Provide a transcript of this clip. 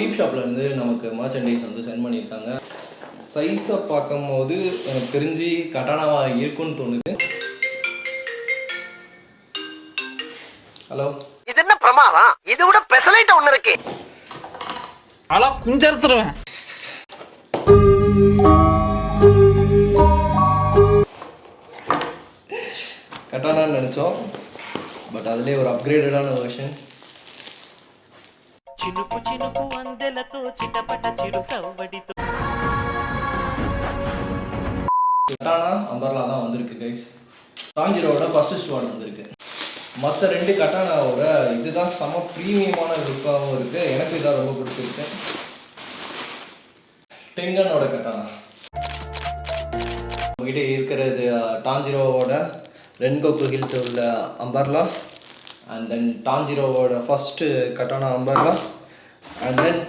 Deep ஷாப்ல இருந்து நமக்கு மர்ச்சன்டைஸ் வந்து சென்ட் பண்ணியிருக்காங்க. சைஸை பார்க்கும்போது எனக்கு தெரிஞ்சு கட்டானாவா இருக்குன்னு தோணுது. ஹலோ, இது என்ன பிரமாதம்? இது விட பெசலைட் ஒண்ணு இருக்கு. அலா குஞ்சறுத்துருவேன். கட்டானான்னு நினச்சோம், பட் அதுலேயே ஒரு அப்கிரேடடான வெர்ஷன். చినుకు చినుకు అందెలతో చిటపట చిరు సవ్వడితో கட்டானா அம்பர்லா தான் வந்திருக்கு கைஸ். டான்ஜிரோவோட ஃபர்ஸ்ட் ஸ்வாட் வந்திருக்கு. மற்ற ரெண்டு கட்டானாவோட இதுதான் செம ப்ரீமியமான லுக்காகவும் இருக்குது. எனக்கு இதான் ரொம்ப பிடிச்சிருக்கு. டெங்கனோட கட்டானா நம்மகிட்ட இருக்கிறது டான்ஜிரோவோட ரென்கோக்கு ஹில்ட் உள்ள அம்பர்லா, அண்ட் தென் டான்ஜிரோவோட ஃபர்ஸ்ட் கட்டானா அம்பர்லா, அண்ட் தென்